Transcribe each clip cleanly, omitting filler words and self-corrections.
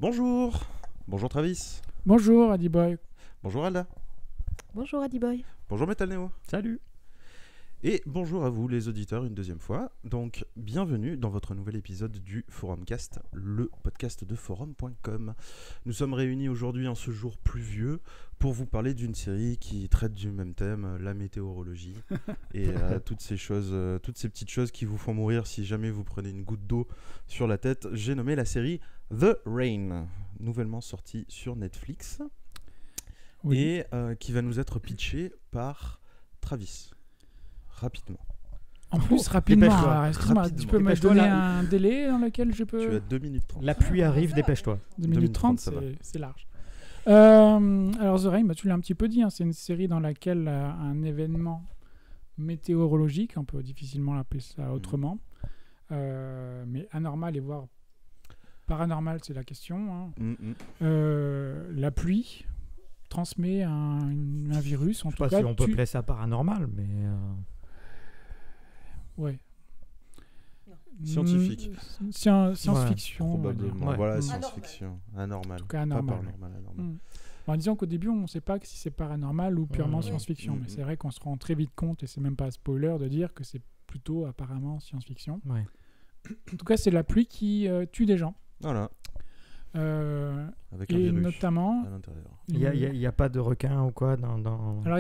Bonjour. Bonjour Travis. Bonjour Adi Boy. Bonjour Alda. Bonjour Adi Boy. Bonjour Metal Neo. Salut. Et bonjour à vous les auditeurs une deuxième fois. Donc bienvenue dans votre nouvel épisode du Forumcast, le podcast de forum.com. Nous sommes réunis aujourd'hui en ce jour pluvieux pour vous parler d'une série qui traite du même thème, la météorologie et toutes ces choses, toutes ces petites choses qui vous font mourir si jamais vous prenez une goutte d'eau sur la tête. J'ai nommé la série The Rain, nouvellement sortie sur Netflix et qui va nous être pitchée par Travis. Rapidement. En plus, rapidement, dépêche-toi. excuse-moi, tu peux me donner un délai dans lequel je peux... Tu as 2 minutes 30. La pluie arrive, dépêche-toi. 2 minutes 30, ça va. c'est large. Alors The Rain, tu l'as un petit peu dit, c'est une série dans laquelle un événement météorologique, on peut difficilement l'appeler ça autrement, mais anormal et voire paranormal, c'est la question. La pluie transmet un virus, en Je sais tout pas cas. si on peut appeler ça paranormal, mais... Ouais. Scientifique. Science-fiction. on va dire. Probablement. Ouais. Voilà, science-fiction. Anormal. En tout cas, Pas anormal. paranormal, anormal. En disant qu'au début, on ne sait pas si c'est paranormal ou purement Ouais. science-fiction, mais c'est vrai qu'on se rend très vite compte, et c'est même pas un spoiler de dire que c'est plutôt apparemment science-fiction. Ouais. En tout cas, c'est la pluie qui tue des gens. Voilà. Avec un Et virus notamment... à l'intérieur. Il y a pas de requin ou quoi dans... Alors,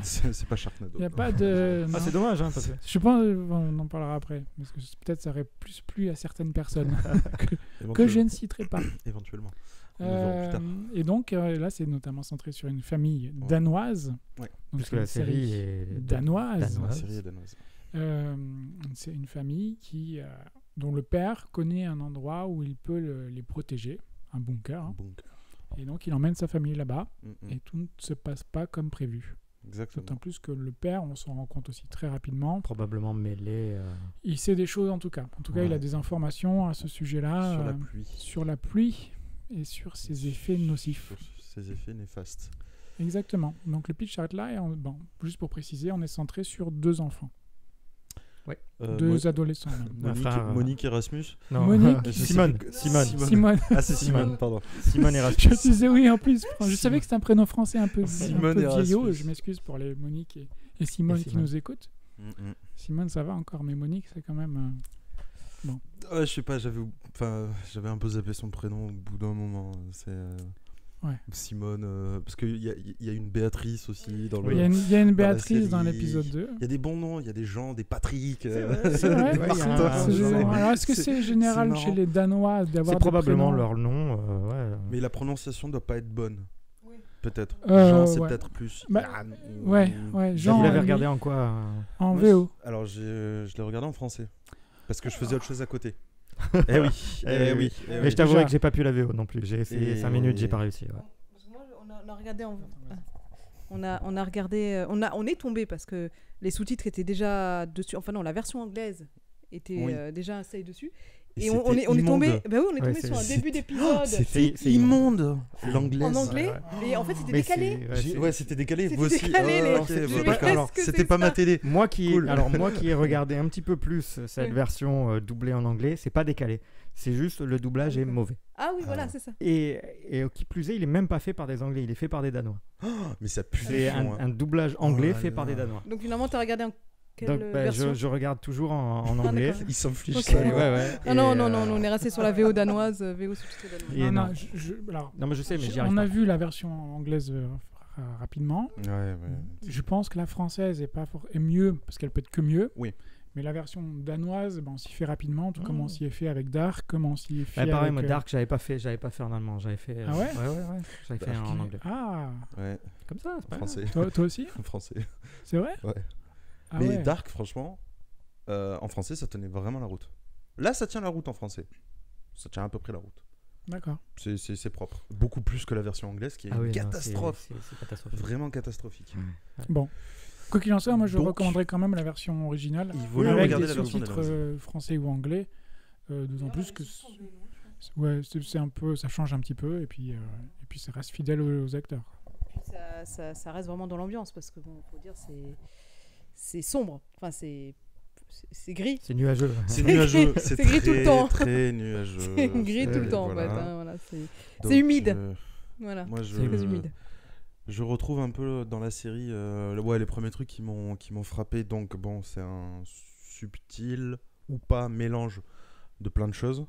C'est pas Sharknado. il n'y a pas de... Ah, non. c'est dommage, hein, parce que... Je pense, on en parlera après, parce que peut-être ça aurait plus plu à certaines personnes que je ne citerai pas. Éventuellement. On le verra plus tard. Et donc, là, c'est notamment centré sur une famille danoise. Ouais. Donc, Puisque la série est... danoise. La série est danoise. C'est une famille dont le père connaît un endroit où il peut les protéger, un bunker. Un bunker. Et donc, il emmène sa famille là-bas. Mm-mm. Et tout ne se passe pas comme prévu. Exactement. D'autant plus que le père, on s'en rend compte aussi très rapidement. Probablement mêlé... Il sait des choses en tout cas. En tout cas, il a des informations à ce sujet-là. Sur la pluie. Sur la pluie et sur ses effets nocifs. Sur ses effets néfastes. Exactement. Donc le pitch s'arrête là. Et juste pour préciser, on est centré sur 2 enfants. Ouais. 2 adolescents même. Monique et Rasmus. Non, Monique. Simone. Simone. Ah, c'est Simone, pardon. Simone et Rasmus. Je disais oui en plus. Je savais que c'était un prénom français un peu Simone et vieillot. Rasmus. Je m'excuse pour les Monique et Simone qui nous écoutent. Mm-mm. Simone, ça va encore, mais Monique, c'est quand même... Ouais, je sais pas, j'avais un peu zappé son prénom au bout d'un moment. C'est Ouais. Simone, parce qu'il y a une Béatrice aussi dans le. Il y a une la Béatrice dans série. l'épisode 2. Il y a des bons noms, il y a des gens, des Patrick. C'est vrai. Ouais, il y a un- Martin. C'est général. Alors, est-ce que c'est général marrant. chez les Danois d'avoir C'est des probablement prénoms leur nom. Ouais. Mais la prononciation doit pas être bonne. Oui. Peut-être. Euh, Jean, c'est ouais. peut-être plus. Bah, Yann ou- ouais. Jean, Vous l'avez lui, regardé en quoi en Moi, VO. Alors, je l'ai regardé en français. Parce que je faisais autre chose à côté. Eh oui. Eh oui. eh Mais oui. je t'avouerai Déjà. que j'ai pas pu la VO non plus. J'ai essayé Et- 5 minutes, j'ai pas réussi. Ouais. Parce que moi, on a regardé on a regardé, on est tombé parce que les sous-titres étaient déjà dessus. Enfin non, la version anglaise était Oui. déjà installée dessus. Et Et on est c'était tombé. immonde. Bah oui, on est Ouais, tombé sur un c'est- début d'épisode C'était c'est immonde. L'anglaise. en anglais. Ouais, Et en fait, c'était Mais décalé. c'est- ouais, c'est- Ouais, c'était décalé. C'était Vous aussi. décalé, les- ok, Je bah, sais d'accord. ce que C'était c'est pas ma ça. télé. Moi qui ai Cool. regardé un petit peu plus cette Oui. version doublée en anglais, c'est pas décalé. C'est juste le doublage est mauvais. Ah oui, voilà, Ah. c'est ça. Et qui plus est, il est même pas fait par des Anglais, il est fait par des Danois. Mais ça pue. C'est le fond, hein. un doublage anglais Oh là fait par là. des Danois. Donc finalement, t'as regardé en quelle Donc version je regarde toujours en Ah, anglais. d'accord. Il s'inflige Ok. ça. Et ouais. Ah non, on est resté sur la VO danoise, VO sous-titrée danoise. Et Non, non. alors, Non, mais je sais, mais j'y arrive on a pas. vu la version anglaise rapidement. Ouais. Je pense que la française est mieux, parce qu'elle peut être que mieux. Oui. Mais la version danoise, on s'y fait rapidement, tout comme on s'y est fait avec Dark, comme on s'y est fait Ouais, pareil, avec... moi Dark, j'avais pas fait en allemand, j'avais fait. Ah ouais Ouais. J'avais fait en anglais. Ah, Ouais. Comme ça, c'est pas grave. Français. toi aussi Français. C'est vrai Ouais. Ah Mais ouais. Dark, franchement, en français, ça tenait vraiment la route. Là, ça tient la route en français. Ça tient à peu près la route. D'accord. C'est propre. Beaucoup plus que la version anglaise qui est Ah oui, une non, catastrophe. c'est catastrophique. Vraiment catastrophique. Bon. Quoi qu'il en soit, moi je Donc, recommanderais quand même la version originale. il vaut mieux avec regarder des la version sous-titres français ou anglais. D'autant plus que c'est un peu, ça change un petit peu et puis ça reste fidèle aux acteurs. Puis ça reste vraiment dans l'ambiance parce que bon, faut dire c'est sombre. Enfin c'est c'est gris. C'est nuageux. C'est nuageux. C'est gris tout le temps. Très nuageux. C'est gris tout le temps, voilà. en fait, hein, voilà, c'est Donc, humide. Voilà, moi, c'est très humide. je retrouve un peu dans la série les premiers trucs qui m'ont frappé. Donc bon, c'est un subtil ou pas mélange de plein de choses.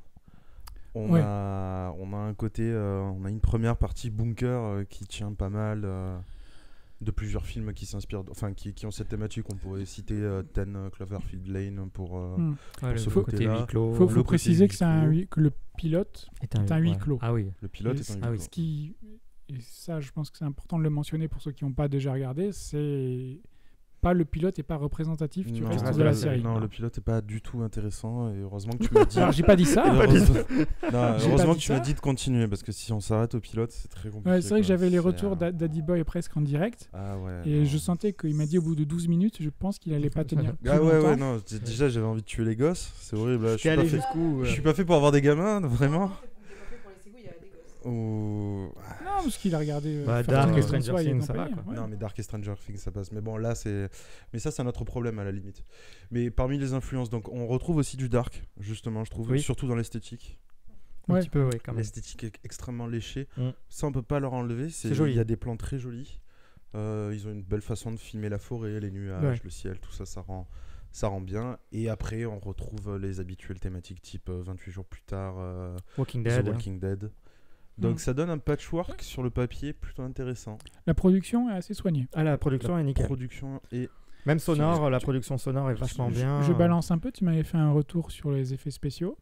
On a un côté, on a une première partie bunker qui tient pas mal de plusieurs films qui s'inspirent, enfin qui ont cette thématique. On pourrait citer 10 Cloverfield Lane pour ce côté côté-là. huis clos. Faut côté préciser huis que, que le pilote est un huis clos. Ah oui. Le pilote Et est un huis ah oui, clos. Ce qui, et ça, je pense que c'est important de le mentionner pour ceux qui n'ont pas déjà regardé, c'est pas le pilote est pas représentatif du Non, reste reste de la série. Non, le pilote est pas du tout intéressant et heureusement que tu m'as dit. Alors j'ai pas dit ça. Heureusement, J'ai heureusement pas que dit tu m'as ça. dit de continuer parce que si on s'arrête au pilote, c'est très compliqué. Ouais, c'est vrai que quoi. j'avais les C'est, retours d'Addy Boy presque en direct. Ah ouais. Et non. je sentais qu'il m'a dit au bout de 12 minutes, je pense qu'il allait pas tenir plus Ah ouais, longtemps. ouais, non. Déjà, j'avais envie de tuer les gosses. C'est horrible. Là. Je suis T'es pas allé fait- jusqu'où je suis pas fait pour avoir des gamins, vraiment. Ou... Non, parce qu'il a regardé Bah, Fair Dark Play et Stranger François Things, et ça va, compagnie, quoi. ouais. Non, mais Dark et Stranger Things, ça passe. Mais bon, là, c'est. Mais ça, c'est un autre problème à la limite. Mais parmi les influences, donc, on retrouve aussi du dark, justement, je trouve, Oui. surtout dans l'esthétique. Un Ouais. petit peu, oui, quand même. L'esthétique est extrêmement léchée. Mm. Ça, on peut pas leur enlever. C'est joli. Il y a des plans très jolis. Ils ont une belle façon de filmer la forêt, les nuages, Ouais. le ciel, tout ça, ça rend bien. Et après, on retrouve les habituelles thématiques type 28 jours plus tard, Walking The Dead. Walking Dead. Donc Mm. ça donne un patchwork sur le papier plutôt intéressant. La production est assez soignée. Ah, la production La est nickel. production est... Même sonore, la production sonore est vachement bien. Je balance un peu, tu m'avais fait un retour sur les effets spéciaux,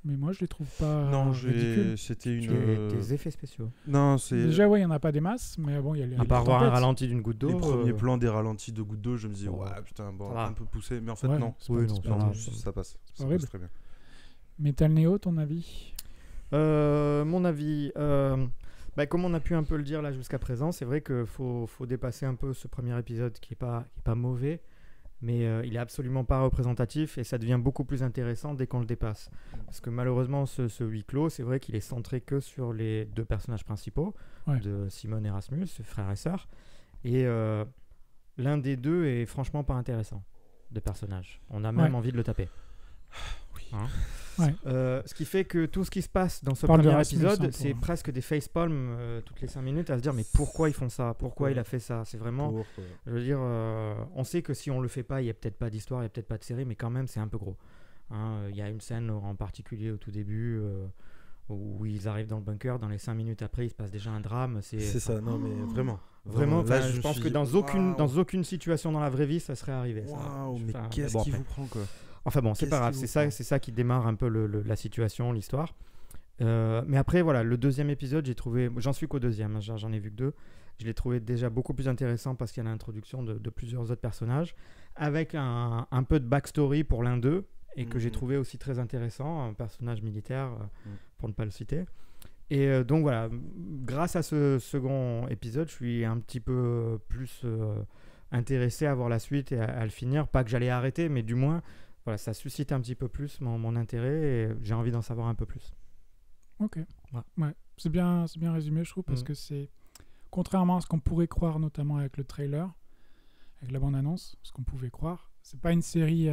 mais moi je les trouve pas non, ridicules. c'était une... Des effets spéciaux. Non, c'est... Déjà, ouais, il n'y en a pas des masses, mais bon, il y a les À part voir un tempêtes. ralenti d'une goutte d'eau. les premiers plans des ralentis de gouttes d'eau, je me disais, Oh. ouais, putain, bon, Ça va. un peu poussé. Mais en fait, Ouais, non. c'est Oui, pas- non, c'est ça pas va. grave. Ça passe. Ça horrible. passe très bien. Metal Neo, ton avis? Mon avis, comme on a pu un peu le dire là jusqu'à présent, c'est vrai qu'il faut dépasser un peu ce premier épisode qui est pas mauvais, mais il est absolument pas représentatif et ça devient beaucoup plus intéressant dès qu'on le dépasse. Parce que malheureusement, ce huis clos, c'est vrai qu'il est centré que sur les deux personnages principaux, Ouais. de Simone et Rasmus, frère et sœur, et l'un des deux est franchement pas intéressant de personnage. On a même Ouais. envie de le taper. Oui. Hein Ouais. Ce qui fait que tout ce qui se passe dans ce Parle de premier Rasmus, épisode, hein, c'est pour- presque des facepalms toutes les 5 minutes à se dire mais pourquoi ils font ça, pourquoi il a fait ça. C'est vraiment, Pourquoi je veux dire, on sait que si on le fait pas, il y a peut-être pas d'histoire, il y a peut-être pas de série, mais quand même c'est un peu gros. Hein, il y a une scène en particulier au tout début où ils arrivent dans le bunker, dans les 5 minutes après il se passe déjà un drame. C'est ça, non, mais vraiment. Vraiment, là, je pense suis que dit, dans waouh, aucune situation dans la vraie vie ça serait arrivé. ça. waouh, mais Enfin, qu'est-ce bon, qui après. vous prend, quoi? Enfin bon, c'est Qu'est-ce pas grave, qui vous c'est prend ça qui démarre un peu la situation, l'histoire. Mais après, voilà, le deuxième épisode, j'ai trouvé, j'en suis qu'au deuxième, hein, j'en ai vu que 2. Je l'ai trouvé déjà beaucoup plus intéressant parce qu'il y a l'introduction de plusieurs autres personnages, avec un peu de backstory pour l'un d'eux, et que j'ai Mhm. trouvé aussi très intéressant, un personnage militaire, Mhm. pour ne pas le citer. Et donc voilà, grâce à ce second épisode, je suis un petit peu plus intéressé à voir la suite et à le finir. Pas que j'allais arrêter, mais du moins, voilà, ça suscite un petit peu plus mon intérêt et j'ai envie d'en savoir un peu plus. Ok. Voilà. Ouais. C'est bien résumé, je trouve, parce que c'est contrairement à ce qu'on pourrait croire, notamment avec le trailer, avec la bande-annonce, ce qu'on pouvait croire, c'est pas une série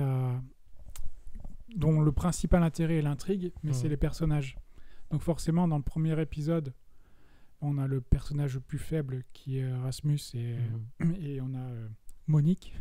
dont le principal intérêt est l'intrigue, mais c'est les personnages. Donc forcément, dans le premier épisode, on a le personnage le plus faible qui est Rasmus et on a Monique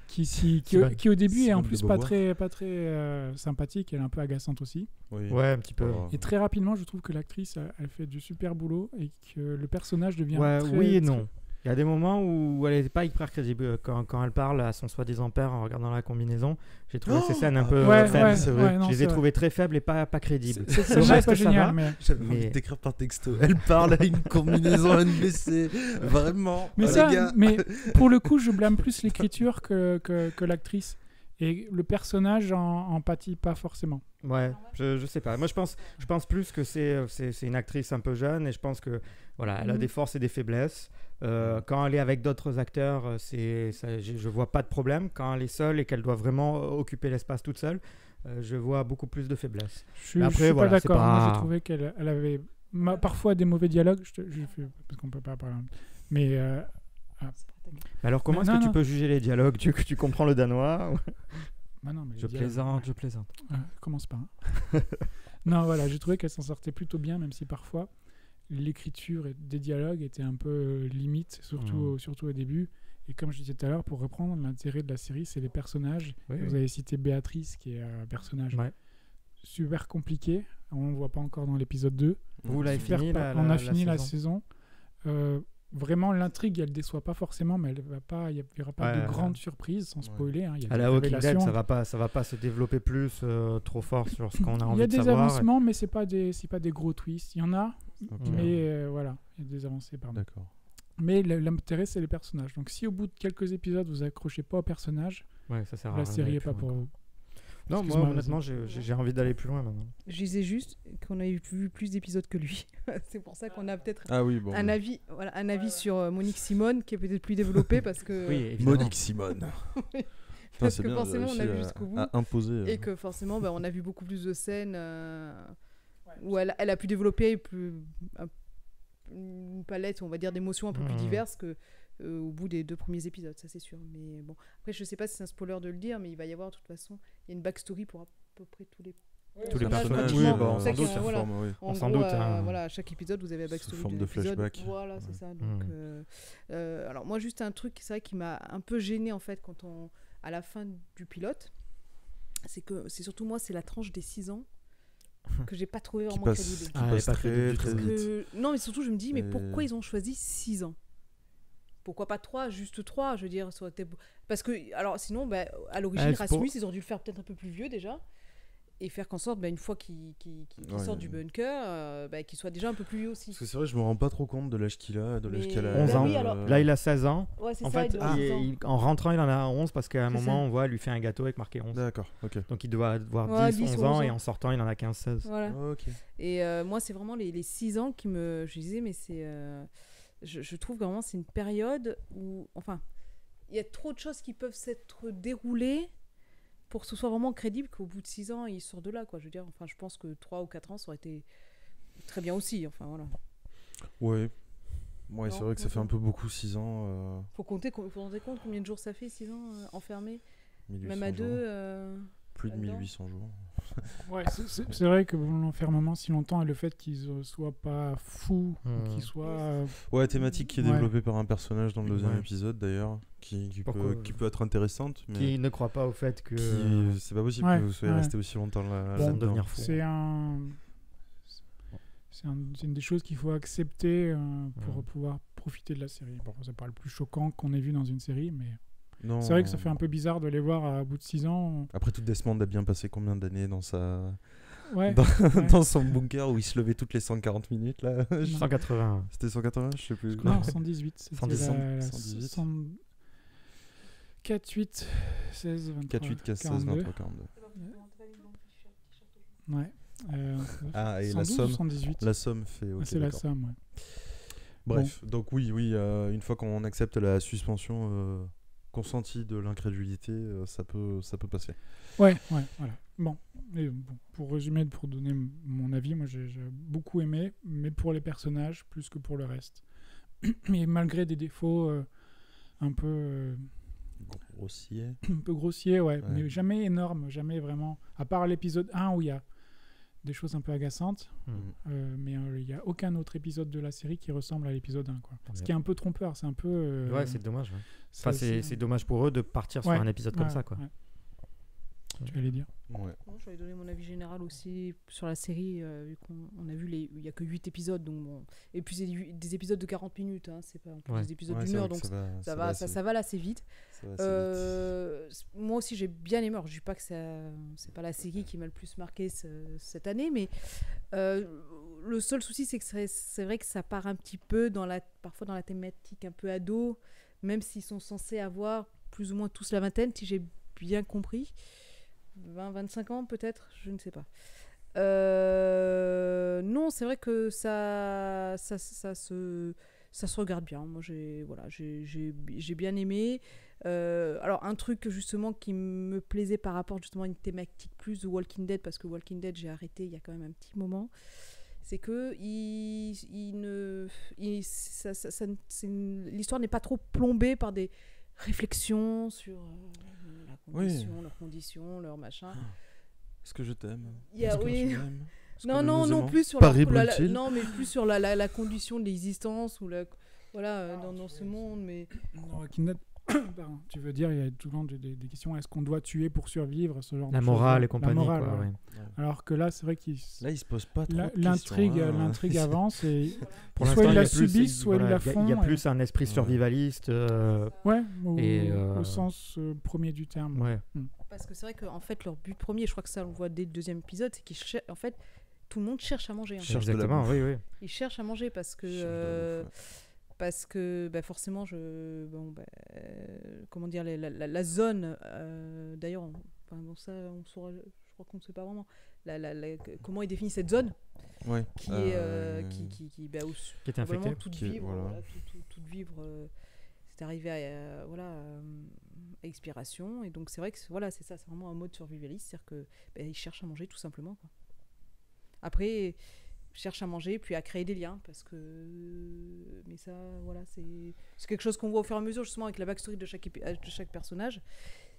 qui au début est en Simone de plus Beauvoir. pas très sympathique, elle est un peu agaçante aussi. Oui. Ouais, un petit peu. Oh. Et très rapidement, je trouve que l'actrice elle fait du super boulot et que le personnage devient Ouais, très, oui et très- non. Il y a des moments où elle n'est pas hyper crédible. Quand elle parle à son soi-disant père en regardant la combinaison, j'ai trouvé ces scènes un peu Ouais, faibles. ouais, c'est vrai. ouais, non, Je les c'est ai vrai. trouvées très faibles et pas crédibles. C'est Le ça, reste, pas ça génial, va. mais J'avais Mais- envie de t'écrire par texto. Elle parle à une combinaison NBC. Vraiment. mais les ça, gars. mais pour le coup, je blâme plus l'écriture que l'actrice. Et le personnage en pâtit pas forcément. Ouais, je sais pas. Moi, je pense plus que c'est une actrice un peu jeune et je pense que voilà, elle a des forces et des faiblesses. Quand elle est avec d'autres acteurs, je vois pas de problème. Quand elle est seule et qu'elle doit vraiment occuper l'espace toute seule, je vois beaucoup plus de faiblesses. Je suis Après, pas voilà, c'est d'accord. Moi, pas- j'ai trouvé qu'elle avait parfois des mauvais dialogues. Parce qu'on peut pas parler. Mais Alors, comment Mais est-ce non, que tu non. peux juger les dialogues? Tu comprends le danois? Bah non, mais Je les dialogues- plaisante. Commence pas. Hein. Non, voilà, j'ai trouvé qu'elle s'en sortait plutôt bien, même si parfois l'écriture des dialogues était un peu limite, surtout au début. Et comme je disais tout à l'heure, pour reprendre, l'intérêt de la série, c'est les personnages. Oui, Vous avez cité Béatrice, qui est un personnage Ouais. super compliqué. On ne le voit pas encore dans l'épisode 2. Vous l'avez Super fini pas- la On a fini la saison. saison. Vraiment, l'intrigue, elle déçoit pas forcément, mais il n'y aura pas Ouais, de ouais. grandes surprises, sans spoiler. Hein. Il y a À des la Walking Dead, révélations. ça va pas se développer plus trop fort sur ce qu'on a Il y envie a de des savoir. avancements, mais c'est pas des gros twists. Il y en a, Ok. mais voilà, il y a des avancées, pardon. D'accord. Mais l'intérêt, c'est les personnages. Donc, si au bout de quelques épisodes, vous accrochez pas aux personnages, Ouais, ça sert à la rien série d'aller est pas plus pour loin, vous. quoi. Non, moi, Excuse-moi, honnêtement, j'ai envie d'aller plus loin maintenant. Je disais juste qu'on a vu plus d'épisodes que lui. C'est pour ça qu'on a peut-être Ah oui, bon. un avis sur Monique Simone qui est peut-être plus développé parce que Oui, évidemment. Monique Simone. Putain, Parce c'est que bien, forcément, on a vu réussi jusqu'au bout. à imposer. et que forcément on a vu beaucoup plus de scènes où elle a pu développer une palette, on va dire, d'émotions un peu plus diverses que au bout des 2 premiers épisodes, ça c'est sûr. Mais bon, après je sais pas si c'est un spoiler de le dire, mais il va y avoir de toute façon, il y a une backstory pour à peu près tous les Tous les personnages, oui, pratiquement. bah, on C'est s'en ça doute, qui- hein. voilà. Oui. En Sans gros, doute, hein. voilà, à chaque épisode, vous avez la backstory forme de de l'épisode. flashback. Voilà, c'est ça. Donc, alors moi, juste un truc, c'est vrai qui m'a un peu gêné en fait à la fin du pilote, c'est que c'est surtout moi, c'est la tranche des 6 ans que j'ai pas trouvé Qui vraiment passe, crédible. qui Ah, elle passe est pas très, crédible du très tout. vite. Non, mais surtout, je me dis, mais Et- pourquoi ils ont choisi 6 ans? Pourquoi pas 3, juste 3, je veux dire, ça aurait été... Parce que, alors sinon, bah, à l'origine, c'est pour- Rasmus, ils auraient dû le faire peut-être un peu plus vieux déjà, et faire qu'en sorte, bah, une fois qu'il Ouais. sort du bunker, bah, qu'il soit déjà un peu plus vieux aussi. Parce que c'est vrai, je me rends pas trop compte de l'âge qu'il a, de l'âge Mais- qu'elle a. 11 ans. oui, alors- Là, il a 16 ans. Ouais, c'est En ça, fait, il doit avoir 6 ans. en rentrant, il en a 11 parce qu'à un C'est moment, ça. on voit, elle lui fait un gâteau avec marqué 11. D'accord, ok. Donc, il doit avoir Ouais, 10, 10, 11 ans, 11 et ans. en sortant, il en a 15, 16. Voilà. Ok. Et moi, c'est vraiment les 6 ans qui me... Je disais, mais c'est... je trouve que vraiment, c'est une période où... Enfin, il y a trop de choses qui peuvent s'être déroulées pour que ce soit vraiment crédible qu'au bout de 6 ans, il sort de là, quoi. Je veux dire, enfin, je pense que 3 ou 4 ans, ça aurait été très bien aussi. Enfin, voilà. Ouais. Ouais, c'est Non, vrai que ça non, fait un non. peu beaucoup, 6 ans. Faut compter compte combien de jours ça fait, 6 ans enfermé. 1800 Même à jours. 2. Plus de là-dedans. 1800 jours. Ouais, c'est vrai que l'enfermement si longtemps et le fait qu'ils soient pas fous, qu'ils soient. Ouais, thématique qui est Ouais. développée par un personnage dans le deuxième Ouais. épisode d'ailleurs, qui Pourquoi, peut être intéressante, mais Qui ne croit pas au fait que. c'est pas possible Ouais, que vous soyez ouais. resté aussi longtemps là. Bon, là-dedans. devenir fou. C'est une des choses qu'il faut accepter pour Ouais. pouvoir profiter de la série. Bon, c'est pas le plus choquant qu'on ait vu dans une série, mais Non. c'est vrai que ça fait un peu bizarre de les voir à bout de 6 ans. Après tout, Desmond a bien passé combien d'années dans sa Ouais. dans, Ouais. dans son bunker où il se levait toutes les 140 minutes là. 180. C'était 180, je sais plus. Non, 118. C'était 118. la 118. 4, 8, 16, 23, 4, 8, 15, 16, 42. 23, 42. Ouais. Ah, et 112 la ou somme 118 La somme fait. Ah, ok, c'est la d'accord. somme, ouais. Bref, donc oui, une fois qu'on accepte la suspension consentie de l'incrédulité, ça peut passer. Ouais, voilà. Bon, pour résumer, pour donner mon avis, moi j'ai beaucoup aimé, mais pour les personnages plus que pour le reste. Et malgré des défauts un peu grossiers, ouais, Ouais. mais jamais énormes, jamais vraiment. À part l'épisode 1 où il y a des choses un peu agaçantes, mais il n'y a aucun autre épisode de la série qui ressemble à l'épisode 1, quoi. Ce qui est un peu trompeur, c'est un peu... Ouais, c'est dommage. Ouais. ça Enfin, aussi, c'est dommage pour eux de partir sur Ouais. un épisode comme Ouais, ça, quoi. ouais. Tu allais dire Ouais. Bon, j'avais donné mon avis général aussi sur la série, vu qu'on a vu il n'y a que 8 épisodes, donc bon. Et puis c'est des épisodes de 40 minutes, hein, c'est pas en plus Ouais. des épisodes Ouais, d'une c'est heure, vrai que donc ça va assez- ça va là assez vite. ça va assez vite. Moi aussi j'ai bien aimé, alors je dis pas que c'est pas la série qui m'a le plus marqué cette année, mais le seul souci c'est que c'est vrai que ça part un petit peu parfois dans la thématique un peu ado, même s'ils sont censés avoir plus ou moins tous la vingtaine, si j'ai bien compris. 20-25 ans peut-être, je ne sais pas. Non, c'est vrai que ça se regarde bien. Moi, j'ai bien aimé. Alors, un truc justement qui me plaisait par rapport justement à une thématique plus de Walking Dead, parce que Walking Dead, j'ai arrêté il y a quand même un petit moment, c'est que l'histoire n'est pas trop plombée par des réflexions sur leurs conditions, leurs machins. Est-ce que je t'aime? Oui. Est-ce que Non, nous non, nous non, aimons? plus sur Paris la, brûle-t-il? non, mais plus sur la condition de l'existence ou dans ce monde, mais Dans Walking Dead, pardon, tu veux dire, il y a souvent des questions, est-ce qu'on doit tuer pour survivre, ce genre La de morale choses, et compagnie. La morale, quoi, ouais. ouais. Alors que là, c'est vrai qu'il Là, il se pose pas trop de l'intrigue questions, hein. l'intrigue avance et Pour soit l'instant, ils il y la a plus- subissent, soit ils voilà, la font. Il y a et- plus un esprit survivaliste. Ouais, Et, au sens premier du terme. Ouais. parce que c'est vrai qu'en fait, leur but premier, je crois que ça on le voit dès le deuxième épisode, c'est en fait, tout le monde cherche à manger. En fait. Cherche de la Exactement, bouffe. oui, oui. Ils cherchent à manger parce que. Cherche de la bouffe, ouais. Parce que forcément, comment dire, la zone, d'ailleurs, ça, on saura, je crois qu'on ne sait pas vraiment, comment ils définissent cette zone Ouais. qui est qui Qui était probablement infecté. toute Qui est- vivre, voilà. toute vivre, c'est arrivé à expiration, et donc c'est vrai que c'est ça, c'est vraiment un mode survivaliste, c'est-à-dire que ils cherchent à manger tout simplement, quoi. Après, cherche à manger puis à créer des liens parce que mais ça c'est quelque chose qu'on voit au fur et à mesure justement avec la backstory de chaque personnage,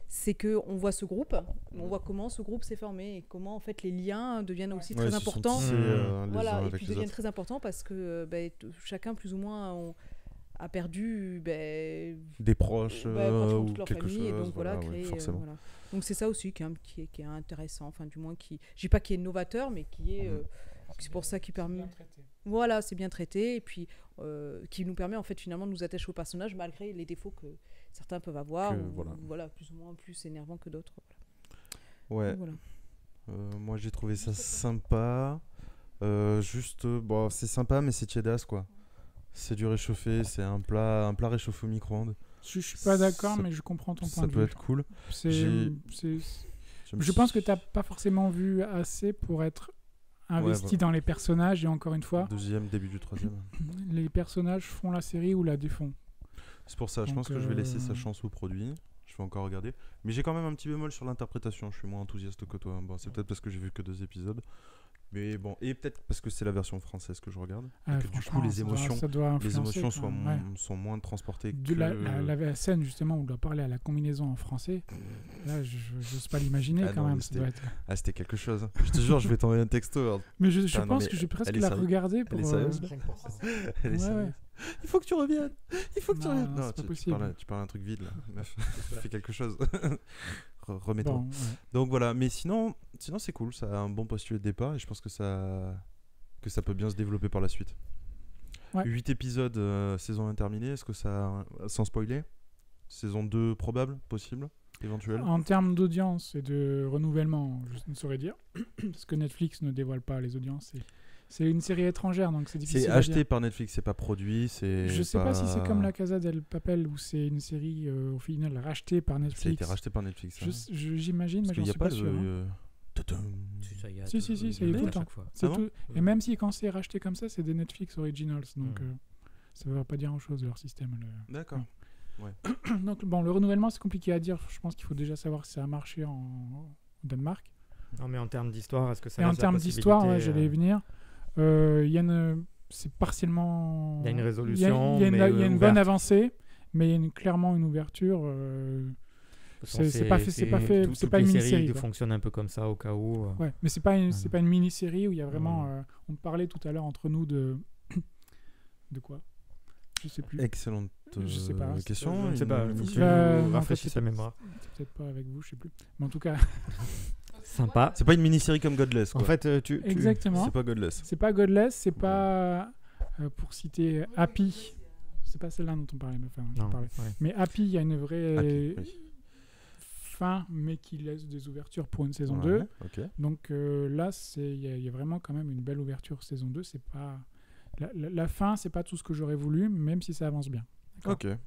c'est que on voit ce groupe, on voit comment ce groupe s'est formé et comment en fait les liens deviennent aussi Ouais, très se sont importants, tissés, les voilà, uns et avec puis les deviennent autres. très importants parce que chacun plus ou moins a perdu Des proches pratiquement ou toute leur quelque famille, chose. et donc voilà, ouais, créer, forcément. voilà. Donc c'est ça aussi qui est intéressant, enfin du moins je dis pas qui est novateur, mais qui est c'est pour ça qui permet. Voilà, c'est bien traité, et puis qui nous permet en fait finalement de nous attacher au personnage malgré les défauts que certains peuvent avoir, voilà, plus ou moins plus énervants que d'autres. Ouais. Donc, voilà. Moi, j'ai trouvé ça sympa. Bon, c'est sympa, mais c'est chedass, quoi. C'est du réchauffé, c'est un plat réchauffé au micro-ondes. Je suis pas d'accord, Ça- mais je comprends ton point Ça de peut vue. être cool. C'est- j'ai- c'est- me Je suis- pense que tu n'as pas forcément vu assez pour être investi voilà. dans les personnages, et encore une fois, Deuxième, début du troisième. les personnages font la série ou la défont. C'est pour ça, je Donc, pense que je vais laisser sa chance au produit. Je vais encore regarder. Mais j'ai quand même un petit bémol sur l'interprétation. Je suis moins enthousiaste que toi. Bon, c'est peut-être parce que j'ai vu que 2 épisodes. Mais bon, et peut-être parce que c'est la version française que je regarde. Et que du coup, Franchement, les ça émotions, doit influencer, sont, quand même, ouais. sont moins transportées De que... la scène justement où on doit parler à la combinaison en français, là je n'ose pas l'imaginer Ah quand non, même. mais Ça doit être... Ah, c'était quelque chose. Je te jure, je vais t'envoyer un texto. Alors. Mais je Putain, non, pense mais que je vais presque elle est la sérieuse. regarder pour. Elle est sérieuse, là Elle est Ouais, sérieuse. ouais. Il faut que tu reviennes. Il faut que tu Non, reviennes. non, c'est pas tu possible. parles un truc vide là. Meuf, fais quelque chose. Remets-toi. Bon, ouais. Donc voilà, mais sinon c'est cool, ça a un bon postulat de départ et je pense que ça peut bien se développer par la suite. Ouais. 8 épisodes, saison 1 terminée, est-ce que ça, sans spoiler, saison 2 probable, possible, éventuelle? En termes d'audience et de renouvellement, je ne saurais dire, parce que Netflix ne dévoile pas les audiences. C'est une série étrangère, donc c'est difficile C'est à acheté dire. par Netflix, c'est pas produit, c'est Je sais pas si c'est comme La Casa del Papel, où c'est une série au final rachetée par Ça a Netflix. été racheté par Netflix. hein. J'imagine, mais Parce j'en qu'il y a suis pas pas sûr. hein. Tadam. Si, ça y est tout le temps. C'est Ah bon tout. Et même si quand c'est racheté comme ça, c'est des Netflix Originals, donc ça ne veut pas dire grand-chose leur système. D'accord. Donc bon, le renouvellement c'est compliqué à dire. Je pense qu'il faut déjà savoir si ça a marché au Danemark. Non, mais en termes d'histoire, est-ce que ça Et en laisse la termes d'histoire, ouais, possibilité, j'allais y venir. C'est partiellement. Il y a une Il y a résolution, une, mais il y a une ouverte. bonne avancée, mais il y a clairement une ouverture. C'est pas fait, c'est pas fait, toutes c'est pas les une séries mini-série. qui quoi. fonctionnent un peu comme ça au cas où. Ouais, mais c'est pas une mini-série où il y a vraiment. On parlait tout à l'heure entre nous de quoi. Je sais plus. Excellente Je sais pas, question. Je ne sais pas, Une- il faut que tu Non, nous en rafraîchisses fait, la mémoire. C'est peut-être pas avec vous, je sais plus. Mais en tout cas, Sympa. C'est pas une mini-série comme Godless, quoi. En fait, tu exactement. C'est pas Godless. C'est pas Godless, c'est pas pour citer Happy. C'est pas celle-là dont on parlait, mais enfin, j'en non, parlais. ouais. Mais Happy, il y a une vraie Happy, oui. fin, mais qui laisse des ouvertures pour une saison Ouais, 2. ok. Donc là, il y a vraiment quand même une belle ouverture saison 2. C'est pas la fin, c'est pas tout ce que j'aurais voulu, même si ça avance bien. D'accord. Ok.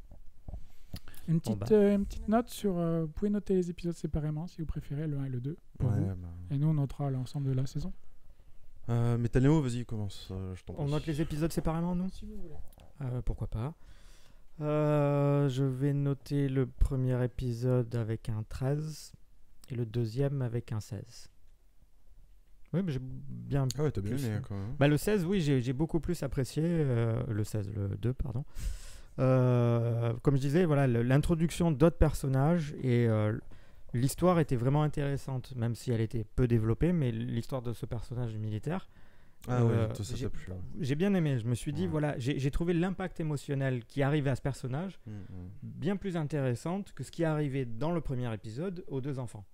Une Bon, petite note sur. Vous pouvez noter les épisodes séparément si vous préférez le 1 et le 2 pour Ouais, vous. bah. Et nous, on notera l'ensemble de la saison. Métanéo, vas-y, commence. Je t'en On prie. note les épisodes séparément, non Si vous voulez. Pourquoi pas. Je vais noter le premier épisode avec un 13 et le deuxième avec un 16. Oui, mais j'ai bien. Ah ouais, t'as bien plus, aimé quand même. Bah, le 16, oui, j'ai beaucoup plus apprécié. Le 2, pardon. Comme je disais, voilà, l'introduction d'autres personnages et l'histoire était vraiment intéressante, même si elle était peu développée, mais l'histoire de ce personnage militaire. Ah ouais, toi, ça t'a plu. Ouais. J'ai bien aimé. Je me suis dit, Ouais. voilà, j'ai trouvé l'impact émotionnel qui arrivait à ce personnage bien plus intéressante que ce qui arrivait dans le premier épisode aux 2 enfants.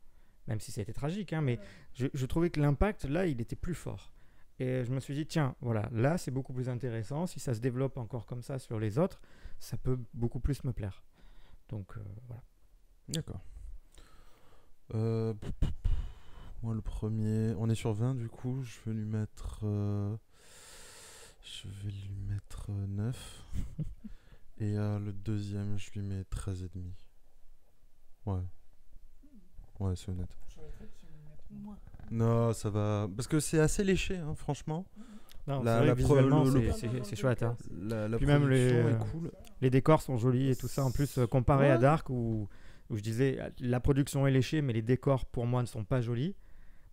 Même si c'était tragique, hein, mais je trouvais que l'impact, là, il était plus fort. Et je me suis dit, tiens, voilà, là, c'est beaucoup plus intéressant. Si ça se développe encore comme ça sur les autres, ça peut beaucoup plus me plaire. Donc, voilà. D'accord. Moi, le premier, on est sur 20 du coup, je vais lui mettre 9. Et le deuxième, je lui mets 13,5. Ouais. Ouais, c'est honnête. Moi. Non, ça va. Parce que c'est assez léché, hein, franchement. Non, La- c'est vrai la que pro- visuellement, le- c'est chouette. Hein. La Puis même production les- est cool. Les décors sont jolis et tout ça. En plus, comparé à Ouais. Dark, où je disais, la production est léchée, mais les décors, pour moi, ne sont pas jolis.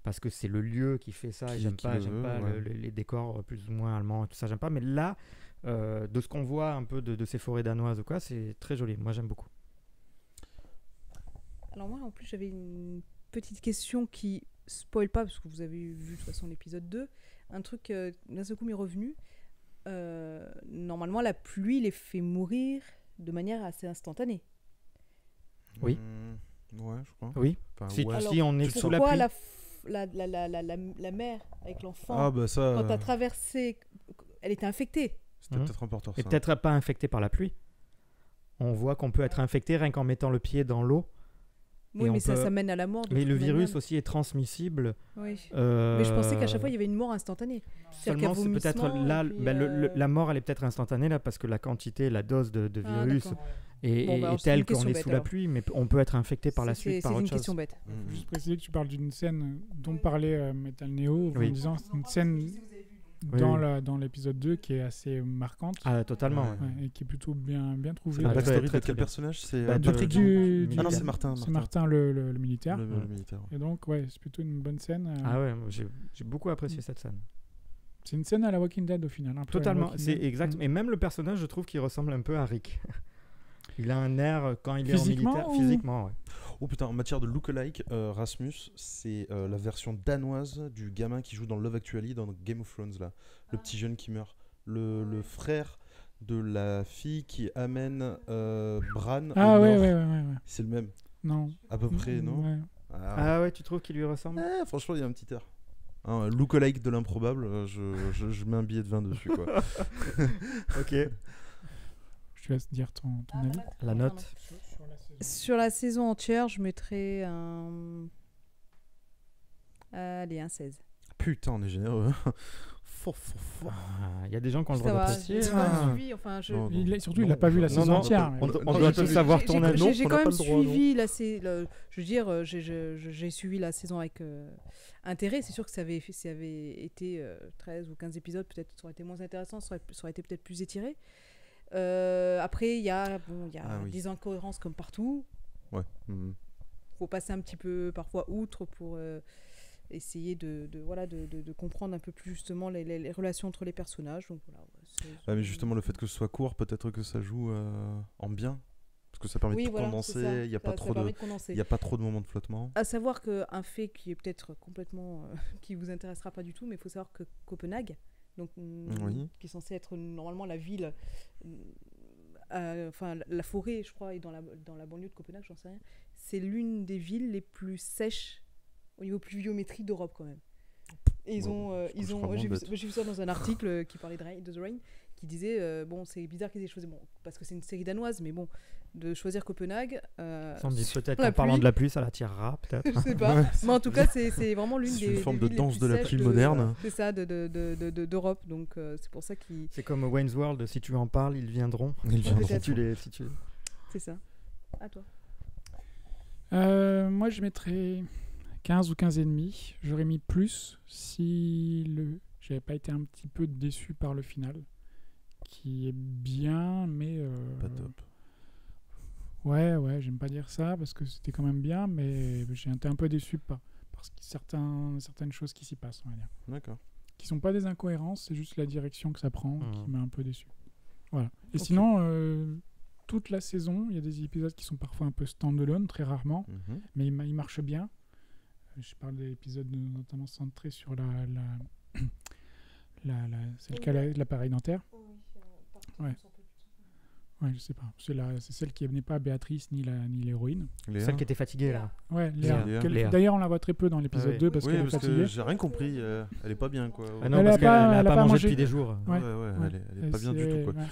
Parce que c'est le lieu qui fait ça. Et Qui j'aime pas le veut, ouais. les décors plus ou moins allemands et tout ça. J'aime pas. Mais là, de ce qu'on voit un peu de ces forêts danoises ou quoi, c'est très joli. Moi, j'aime beaucoup. Alors moi, en plus, j'avais une petite question qui spoil pas, parce que vous avez vu de toute façon l'épisode 2. Un truc, d'un seul coup, m'est revenu. Normalement, la pluie les fait mourir de manière assez instantanée. Oui. Ouais, je crois. Oui. Enfin, Si, ouais. Alors, si on est sous la Pourquoi pluie. la mère avec l'enfant, Ah bah ça, quand t'as traversé, elle était infectée. c'était Mhm. peut-être important ça. Et peut-être pas infecté par la pluie. On voit qu'on peut être infecté rien qu'en mettant le pied dans l'eau. Oui, on mais ça, peut- ça mène à la mort. de Mais toute le virus manière. aussi est transmissible. Oui. Mais je pensais qu'à chaque fois, il y y avait une mort instantanée. Seulement, c'est peut-être là, la mort, elle est peut-être instantanée là parce que la quantité, la dose de Ah, virus d'accord. est, Bon, bah, est alors, c'est telle une question qu'on est bête, sous la alors. pluie, mais on peut être infecté par la C'est- suite par C'est autre une chose. question bête. Mhm. Juste préciser que tu parles d'une scène dont parlait Metal Neo, Oui. en disant c'est une scène Oui, dans, oui. dans l'épisode 2 qui est assez marquante Ah, totalement. Ouais. ouais. ouais, et qui est plutôt bien trouvée. La Ah, backstory très, très, de quel très bien. personnage c'est Bah, de- Patrick du- Ah non, du- c'est Martin. C'est Martin le militaire. Le Ouais. militaire. Et donc, ouais, c'est plutôt une bonne scène. Ah ouais, moi, j'ai beaucoup apprécié cette scène. C'est une scène à la Walking Dead au final. un peu à la Totalement, Walking c'est Dead. exact. Et même le personnage, je trouve qu'il ressemble un peu à Rick. Il a un air quand il est en Physiquement militaire. ou- Physiquement, ouais. Oh putain, en matière de look-alike, Rasmus, c'est la version danoise du gamin qui joue dans Love Actually dans Game of Thrones là. Le petit jeune qui meurt. Le frère de la fille qui amène Bran Ah au ouais, nord. ouais. C'est le même, Non. à peu près, non Ouais. Ah ouais, tu trouves qu'il lui ressemble? Franchement, il y a un petit air. Hein, look-alike de l'improbable, je mets un billet de 20 dessus quoi. Ok. Je te laisse dire ton avis. La note. Sur la saison entière, je mettrais un. Allez, un 16. Putain, on est généreux. Il y a des gens qui ont le Ça droit va, d'apprécier. j'ai hein. pas suivi, enfin, je. Non, Surtout, il Non, n'a pas vu la non, saison non, entière. On, mais- on doit tous savoir ton avis. Non, J'ai on quand n'a même pas le droit, suivi je veux dire, j'ai suivi la saison avec intérêt. C'est sûr que ça avait été 13 ou 15 épisodes, peut-être ça aurait été moins intéressant, ça aurait été peut-être plus étiré. Après, il y a Ah oui. des incohérences comme partout. Ouais. Mhm. Faut passer un petit peu parfois outre pour essayer de comprendre un peu plus justement les relations entre les personnages. Donc, voilà, Ouais, mais justement, le fait que ce soit court, peut-être que ça joue en bien. Parce que ça permet oui, de tout voilà, condenser, c'est ça. il n'y a, Ça pas trop permet de... de condenser. y a pas trop de moments de flottement. À savoir qu'un fait qui est peut-être complètement qui vous intéressera pas du tout, mais il faut savoir que Copenhague, donc Oui. qui est censée être normalement la ville, enfin la forêt, je crois, est dans la banlieue de Copenhague, j'en sais rien. C'est l'une des villes les plus sèches au niveau pluviométrie d'Europe quand même. Et Ouais, je serais vraiment j'ai vu, bête. j'ai vu ça dans un article qui parlait de The Rain, qui disait bon, c'est bizarre qu'ils aient choisi, bon, parce que c'est une série danoise, mais bon, de choisir Copenhague. Ça me dit peut-être la qu'en parlant pluie. de la pluie, ça l'attirera, peut-être. Je sais pas. Mais en tout cas, c'est vraiment l'une C'est des. une forme des de villes danse les de la plus pluie sèches moderne. C'est ça, d'Europe. Donc, c'est pour ça qu'il. C'est comme Wayne's World, si tu en parles, ils viendront. Il viendront. peut-être. Si tu... C'est ça. À toi. Moi, je mettrais 15 ou 15 et demi. J'aurais mis plus si j'avais pas été un petit peu déçu par le final, qui est bien, mais Pas top. ouais, j'aime pas dire ça parce que c'était quand même bien, mais j'ai été un peu déçu par certaines choses qui s'y passent, on va dire. D'accord. Qui sont pas des incohérences, c'est juste la direction que ça prend qui m'a un peu déçu. Voilà. Et Ok. sinon, toute la saison, il y a des épisodes qui sont parfois un peu stand-alone, très rarement, Mhm. mais ils marchent bien. Je parle des épisodes notamment centrés sur c'est le cas de l'appareil dentaire. Ouais. Ouais, je sais pas. C'est celle qui n'est pas Béatrice ni l'héroïne. Léa. Celle qui était fatiguée là. Ouais, Léa. Léa. Qu'elle- Léa. D'ailleurs, on la voit très peu dans l'épisode Ah oui. 2 parce Oui, qu'elle est parce que fatiguée. j'ai rien compris. Elle est pas bien, quoi. Ah non, Elle parce a qu'elle pas- n'a elle a pas pas mangé mangé. depuis des jours. Ouais. Elle est pas bien du tout, quoi. Ouais.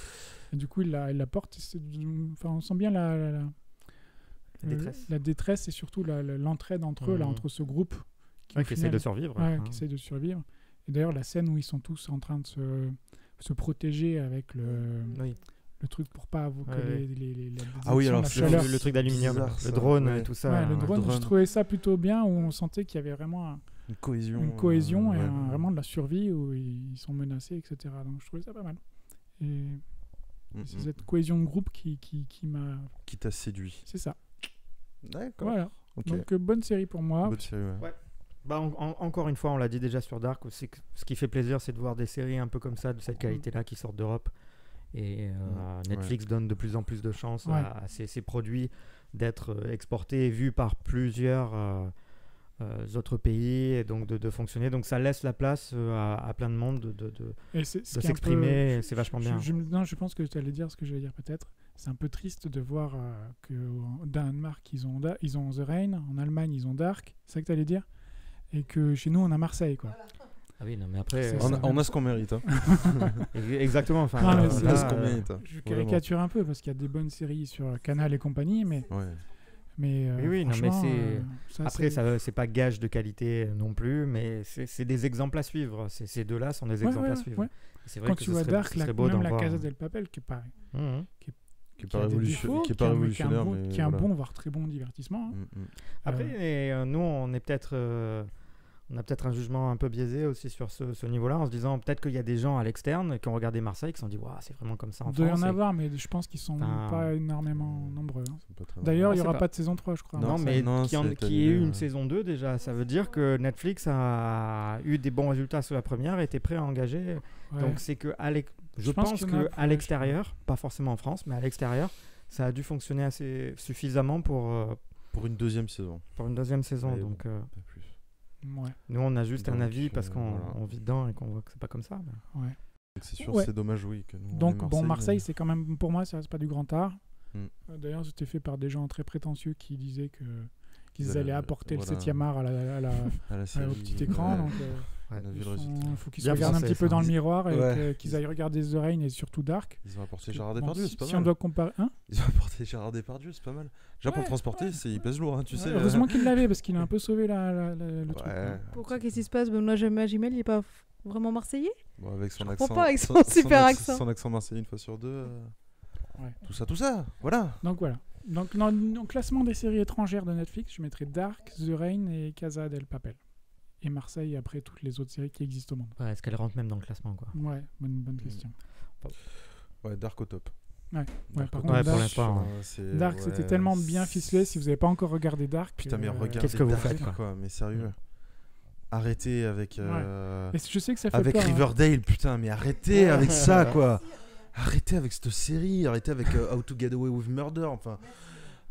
Et du coup, il la porte. Enfin, on sent bien la Détresse. la détresse et surtout l'entraide entre eux, là, Mhm. entre ce groupe Qui essaie de survivre. ouais, hein. qui essaie de survivre. Et d'ailleurs, la scène où ils sont tous en train de se protéger avec Oui. le truc pour pas que Ouais. la Ah oui, détection, alors la c'est chaleur. Le truc d'aluminium, bizarre, le ça. drone Ouais. et tout ça. Ouais, le drone, drone. je trouvais ça plutôt bien, où on sentait qu'il y avait vraiment Une cohésion. une cohésion et ouais. vraiment de la survie, où ils sont menacés, etc. Donc je trouvais ça pas mal. Et Mhm. c'est cette cohésion de groupe qui m'a... Qui t'a séduit. C'est ça. D'accord. Voilà. Ok. Donc bonne série pour moi. Bonne série, ouais. Ouais. Bah, encore une fois, on l'a dit déjà sur Dark, c'est que ce qui fait plaisir, c'est de voir des séries un peu comme ça, de cette qualité-là, qui sortent d'Europe. Et Netflix donne de plus en plus de chances Ouais. à ces produits d'être exportés et vus par plusieurs autres pays, et donc de fonctionner. Donc ça laisse la place à plein de monde de Et ce qui est un peu- s'exprimer, et c'est vachement bien. Non, je pense que tu allais dire ce que j'allais dire peut-être. C'est un peu triste de voir qu'au Danemark, ils ont The Rain, en Allemagne, ils ont Dark, c'est ça que tu allais dire, et que chez nous, on a Marseille, quoi. Ah oui, non, mais après... C'est On ça. a ce qu'on mérite. Hein. Exactement. Enfin, Non, mais On c'est- a là, ce qu'on mérite. Je Vraiment. caricature un peu, parce qu'il y a des bonnes séries sur Canal et compagnie, mais Ouais. Oui, non, mais franchement, c'est... Après, ça, c'est pas gage de qualité non plus, mais c'est des exemples à suivre. Ces deux-là sont des exemples à suivre. ouais. Et c'est vrai Quand que tu ce vois serait- Dark, ce serait beau même d'en la voir. Casa del Papel, qui est pareil. Mhm. Qui est Qui pas a des défauts, qui est pas révolutionnaire, mais. qui est un voilà. bon, voire très bon divertissement. Hein. Mm, mm. Après, nous, on a peut-être un jugement un peu biaisé aussi sur ce niveau-là, en se disant peut-être qu'il y a des gens à l'externe qui ont regardé Marseille qui se sont dit waouh, c'est vraiment comme ça en Il doit y France. en et- avoir, mais je pense qu'ils sont Enfin, pas énormément nombreux. Hein. C'est pas très D'ailleurs, Non, il n'y c'est aura pas- pas de saison 3, je crois. Non, Non, ça- mais non, qu'il y c'est ait annulé, eu une ouais. saison 2 déjà, ça veut dire que Netflix a eu des bons résultats sur la première et était prêt à engager. Ouais. Donc c'est que je Je pense pense qu'il y en a, qu'à ouais, l'extérieur, pas forcément en France, mais à l'extérieur, ça a dû fonctionner assez suffisamment pour Une deuxième saison. une deuxième saison. Mais Donc Pas plus. Ouais. nous, on a juste un Donc, avis parce qu'on voilà. on vit dedans et qu'on voit que c'est pas comme ça. mais- Ouais. Donc c'est sûr, Ouais. c'est dommage, oui. Que nous, on Donc, est bon, Marseille, mais- c'est quand même, pour moi, ça reste pas du grand art. Mm. D'ailleurs, c'était fait par des gens très prétentieux qui disaient qu'ils Ils allaient allaient- apporter voilà. le 7e art à la série, au petit écran. ouais. Donc, On a vu le résultat. il faut qu'ils se Bien regardent un français, petit peu ça. dans le miroir et Ouais. qu'ils aillent regarder The Rain et surtout Dark. Ils ont apporté Gérard Bon, Depardieu, si c'est pas si mal. on doit comparer... Hein Ils ont apporté Gérard Depardieu, c'est pas mal. Déjà pour Ouais, le transporter, il pèse lourd, hein, tu sais. Heureusement qu'il l'avait parce qu'il a un peu sauvé le truc. Ouais. quoi. Pourquoi qu'est-ce qui se passe Benoît Magimel, il est pas vraiment marseillais? Bon, avec son Je comprends accent. pas avec son super accent. Son accent marseillais une fois sur deux. Ouais. Tout ça, voilà. Donc voilà. Donc dans le classement des séries étrangères de Netflix, je mettrai Dark, The Rain et Casa del Papel. Et Marseille après toutes les autres séries qui existent au monde. Ouais, est-ce qu'elle rentre même dans le classement quoi? Ouais, bonne question. Ouais, Dark au top. Ouais, Dark par au contre, top, pour Dark, l'instant, c'est- Dark, ouais, c'était tellement bien ficelé. Si vous n'avez pas encore regardé Dark, Putain, mais regardez Qu'est-ce que vous Dark, faites, quoi. Mais sérieux. Arrêtez avec. Et je sais que ça fait Avec peur. Hein. Riverdale, putain, mais arrêtez avec ça, quoi. Arrêtez avec cette série, arrêtez avec How to Get Away with Murder, enfin.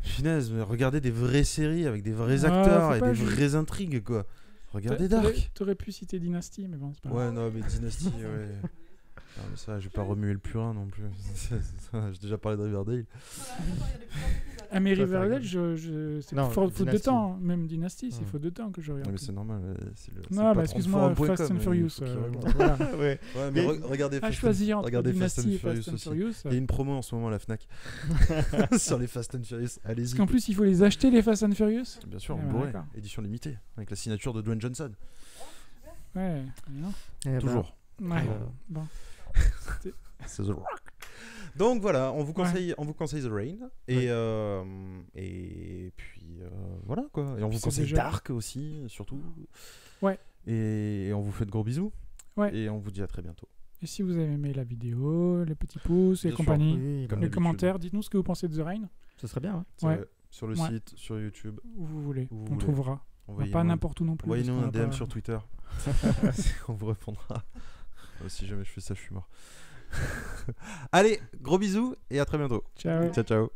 Finesse, mais regardez des vraies séries avec des vrais Ouais, acteurs faut et pas des juste- vraies intrigues, quoi. Regardez T'aurais- Dark. T'aurais pu citer Dynasty, mais bon, c'est pas grave. Ouais, non, mais Dynasty, ouais. Non, mais ça, je vais pas remuer le purin non plus. J'ai déjà parlé de Riverdale. Ah, mais Toi, t'as Riverdale, regardé. c'est Non, faute de Dynasty. temps. Même Dynasty, c'est Ouais. faute de temps que je Non, regarde. mais c'est normal. C'est le Non, bah patron de excuse-moi, forum.com, Fast and il Furious. faut qu'il regarde. Voilà. Ouais. Ouais, mais Mais- regardez À Fast and- choisir entre regardez Dynasty et Fast and Fast and aussi. Furious. Il y a une promo en ce moment à la Fnac sur les Fast and Furious. Parce Allez-y. qu'en plus, il faut les acheter, les Fast and Furious. Bien sûr, Ouais, en bah, Blu-ray, d'accord. édition limitée, avec la signature de Dwayne Johnson. Ouais, non. Eh ben, Toujours. Ouais. Euh, Bon. C'est The Rock. Donc voilà, on vous conseille The Rain. Et puis voilà quoi. Et on Puis vous c'est conseille déjà- Dark aussi, surtout. Ouais. Et on vous fait de gros bisous. Ouais. Et on vous dit à très bientôt. Et si vous avez aimé la vidéo, les petits pouces et Bien sûr. compagnie, oui, Comme les d'habitude. commentaires, dites-nous ce que vous pensez de The Rain, ce serait bien. C'est Ouais. vrai, sur le Ouais. site, sur YouTube. où vous voulez. Où vous On voulez. trouvera. Pas n'importe où non plus. Envoyez-nous parce un qu'on a DM pas- sur Twitter. On vous répondra. Si jamais je fais ça, je suis mort. Allez, gros bisous et à très bientôt. Ciao. Ciao, ciao.